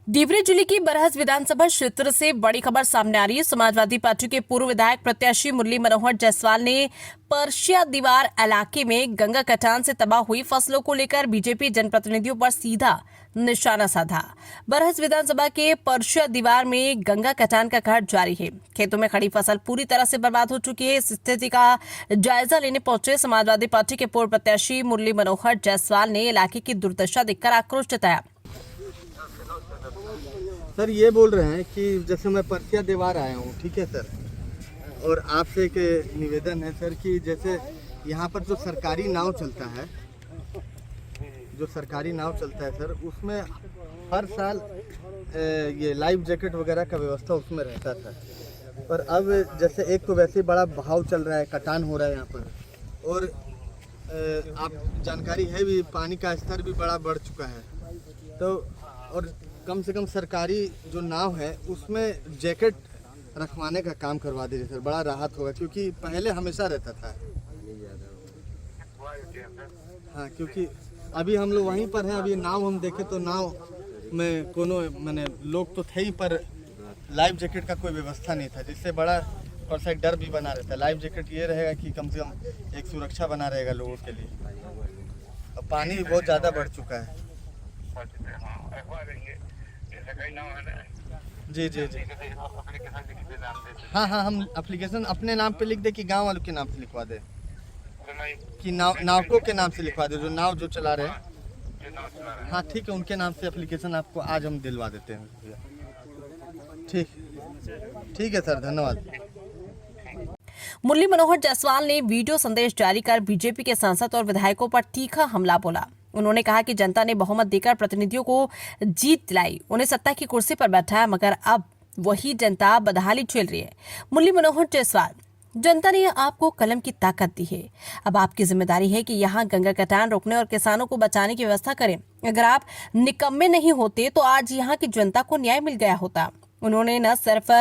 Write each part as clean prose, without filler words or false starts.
देवरी जिले की बरहस विधानसभा क्षेत्र से बड़ी खबर सामने आ रही है। समाजवादी पार्टी के पूर्व विधायक प्रत्याशी मुरली मनोहर जायसवाल ने परसिया दीवार इलाके में गंगा कटान से तबाह हुई फसलों को लेकर बीजेपी जनप्रतिनिधियों पर सीधा निशाना साधा। बरहस विधानसभा के परसिया दीवार में गंगा कटान का कहर जारी है। खेतों में खड़ी फसल पूरी तरह से बर्बाद हो चुकी है। इस स्थिति का जायजा लेने पहुंचे समाजवादी पार्टी के पूर्व प्रत्याशी मुरली मनोहर जायसवाल ने इलाके की दुर्दशा देखकर आक्रोश जताया। सर ये बोल रहे हैं कि जैसे मैं परसिया दीवार आया हूँ, ठीक है सर, और आपसे एक निवेदन है सर कि जैसे यहाँ पर जो सरकारी नाव चलता है सर, उसमें हर साल ये लाइफ जैकेट वगैरह का व्यवस्था उसमें रहता था। पर अब जैसे एक तो वैसे बड़ा बहाव चल रहा है, कटान हो रहा है यहाँ पर, और आप जानकारी है भी पानी का स्तर भी बड़ा बढ़ चुका है। तो और कम से कम सरकारी जो नाव है उसमें जैकेट रखवाने का काम करवा दीजिए सर, बड़ा राहत होगा, क्योंकि पहले हमेशा रहता था। हाँ, क्योंकि अभी हम लोग वहीं पर हैं। अभी नाव हम देखे तो नाव में कोनो मैंने लोग तो थे ही, पर लाइफ जैकेट का कोई व्यवस्था नहीं था, जिससे बड़ा और सा डर भी बना रहता है। लाइफ जैकेट ये रहेगा कि कम से कम एक सुरक्षा बना रहेगा लोगों के लिए। अब पानी भी बहुत ज़्यादा बढ़ चुका है। जी जी जी, हाँ हाँ, हम एप्लीकेशन अपने नाम पे लिख दे कि गांव वालों के नाम से लिखवा दे, कि नावकों के नाम से लिखवा दे, जो नाव जो चला रहे हैं। हाँ ठीक है, उनके नाम से एप्लीकेशन आपको आज हम दिलवा देते हैं। ठीक है सर, धन्यवाद। मुरली मनोहर जायसवाल ने वीडियो संदेश जारी कर बीजेपी के सांसद और विधायकों पर तीखा हमला बोला। उन्होंने कहा कि जनता ने बहुमत देकर प्रतिनिधियों को जीत दिलाई, उन्हें सत्ता की कुर्सी पर बैठाया, मगर अब वही जनता बदहाली झेल रही है। मुरली मनोहर जायसवाल, जनता ने आपको कलम की ताकत दी है। अब आपकी जिम्मेदारी है कि यहाँ गंगा कटान रोकने और किसानों को बचाने की व्यवस्था करें। अगर आप निकम्मे नहीं होते तो आज यहाँ की जनता को न्याय मिल गया होता। उन्होंने न सिर्फ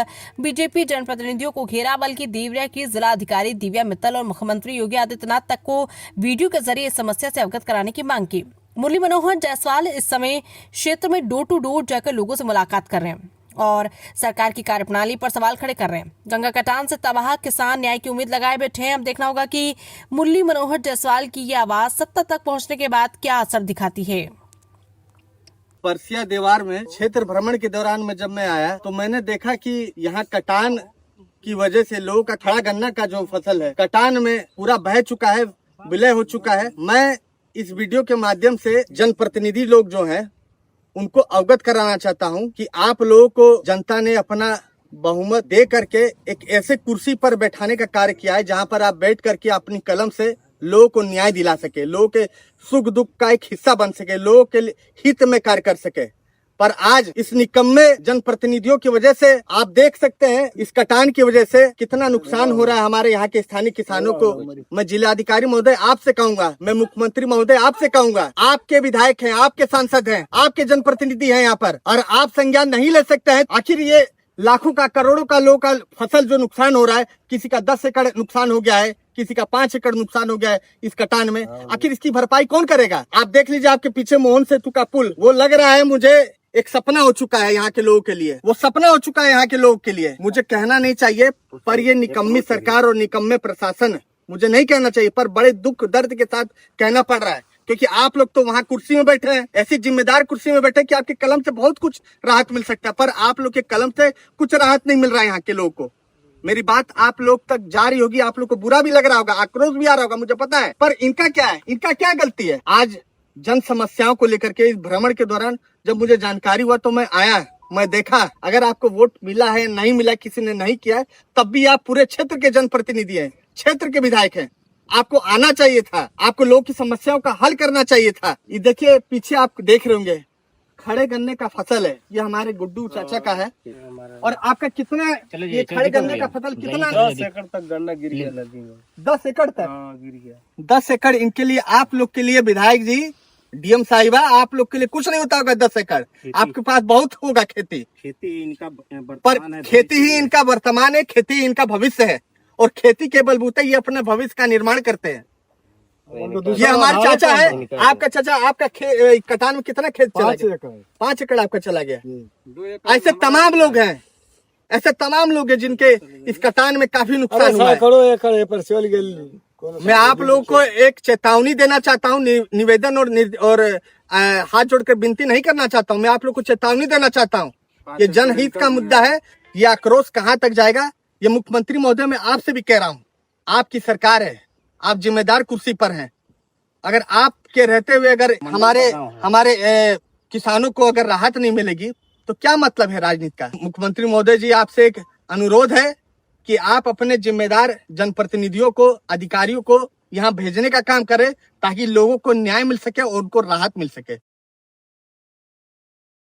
बीजेपी जनप्रतिनिधियों को घेरा, बल्कि देवरिया की जिला अधिकारी दिव्या मित्तल और मुख्यमंत्री योगी आदित्यनाथ तक को वीडियो के जरिए इस समस्या से अवगत कराने की मांग की। मुरली मनोहर जायसवाल इस समय क्षेत्र में डोर टू डोर जाकर लोगों से मुलाकात कर रहे हैं और सरकार की कार्यप्रणाली पर सवाल खड़े कर रहे हैं। गंगा कटान से तबाह किसान न्याय की उम्मीद लगाए बैठे हैं। अब देखना होगा कि मुरली मनोहर जायसवाल की ये आवाज सत्ता तक पहुंचने के बाद क्या असर दिखाती है। परसिया दीवार में क्षेत्र भ्रमण के दौरान में जब मैं आया तो मैंने देखा कि यहाँ कटान की वजह से लोगों का खड़ा गन्ना का जो फसल है कटान में पूरा बह चुका है, विलय हो चुका है। मैं इस वीडियो के माध्यम से जनप्रतिनिधि लोग जो हैं उनको अवगत कराना चाहता हूं कि आप लोगों को जनता ने अपना बहुमत दे करके एक ऐसे कुर्सी पर बैठाने का कार्य किया है जहां पर आप बैठ करके अपनी कलम से लोगों को न्याय दिला सके, लोगों के सुख दुख का एक हिस्सा बन सके, लोगों के हित में कार्य कर सके। पर आज इस निकम्मे जनप्रतिनिधियों की वजह से आप देख सकते हैं इस कटान की वजह से कितना नुकसान हो रहा है हमारे यहाँ के स्थानीय किसानों को। मैं जिलाधिकारी महोदय आपसे कहूंगा, मैं मुख्यमंत्री महोदय आपसे कहूंगा, आपके विधायक हैं, आपके सांसद हैं, आपके जनप्रतिनिधि हैं यहाँ पर, और आप संज्ञान नहीं ले सकते हैं। आखिर ये लाखों का करोड़ों का लोगों का फसल जो नुकसान हो रहा है, किसी का 10 एकड़ नुकसान हो गया है, किसी का 5 एकड़ नुकसान हो गया है इस कटान में, आखिर इसकी भरपाई कौन करेगा? आप देख लीजिए, आपके पीछे मोहन सेतु का पुल, वो लग रहा है मुझे एक सपना हो चुका है यहाँ के लोगों के लिए, वो सपना हो चुका है यहाँ के लोगों के लिए। मुझे कहना नहीं चाहिए, पर ये निकम्मी सरकार और निकम्मे प्रशासन, मुझे नहीं कहना चाहिए, पर बड़े दुख दर्द के साथ कहना पड़ रहा है, क्योंकि आप लोग तो वहाँ कुर्सी में बैठे हैं, ऐसी जिम्मेदार कुर्सी में बैठे कि आपके कलम से बहुत कुछ राहत मिल सकता है, पर आप लोग के कलम से कुछ राहत नहीं मिल रहा है यहाँ के लोगों को। मेरी बात आप लोग तक जा रही होगी, आप लोग को बुरा भी लग रहा होगा, आक्रोश भी आ रहा होगा, मुझे पता है, पर इनका क्या है, इनका क्या गलती है? आज जन समस्याओं को लेकर के इस भ्रमण के दौरान जब मुझे जानकारी हुआ तो मैं आया, मैं देखा। अगर आपको वोट मिला है नहीं मिला, किसी ने नहीं किया है, तब भी आप पूरे क्षेत्र के जनप्रतिनिधि हैं, क्षेत्र के विधायक हैं, आपको आना चाहिए था, आपको लोगों की समस्याओं का हल करना चाहिए था। ये देखिए पीछे आप देख रहे होंगे खड़े गन्ने का फसल है, ये हमारे गुड्डू चाचा का है। और आपका कितना ये खड़े गन्ने का फसल कितना? 10 एकड़ तक गन्ना गिर गया, 10 एकड़ तक गिर गया। 10 एकड़ इनके लिए, आप लोग के लिए विधायक जी, डीएम साहिबा, आप लोग के लिए कुछ नहीं होता होगा। 10 एकड़ आपके पास बहुत होगा खेती इनका पर खेती ही इनका वर्तमान है, खेती ही इनका भविष्य है, और खेती के बलबूते ये अपने भविष्य का निर्माण करते हैं। ये हमारे चाचा है, आपका चाचा, आपका कटान में कितना खेत चला गया? 5 एकड़ आपका चला गया। ऐसे तमाम लोग हैं, ऐसे तमाम लोग हैं जिनके इस कटान में काफी नुकसान हुआ है। मैं आप लोगों को एक चेतावनी देना चाहता हूँ, निवेदन और हाथ जोड़कर विनती नहीं करना चाहता हूँ। मैं आप लोग को चेतावनी देना चाहता हूँ। ये जनहित का मुद्दा है। ये आक्रोश कहाँ तक जाएगा? ये मुख्यमंत्री महोदय, मैं आपसे भी कह रहा हूँ, आपकी सरकार है, आप जिम्मेदार कुर्सी पर हैं। अगर आपके रहते हुए अगर हमारे किसानों को अगर राहत नहीं मिलेगी तो क्या मतलब है राजनीति का? मुख्यमंत्री महोदय जी, आपसे एक अनुरोध है कि आप अपने जिम्मेदार जनप्रतिनिधियों को, अधिकारियों को यहाँ भेजने का काम करें ताकि लोगों को न्याय मिल सके और उनको राहत मिल सके।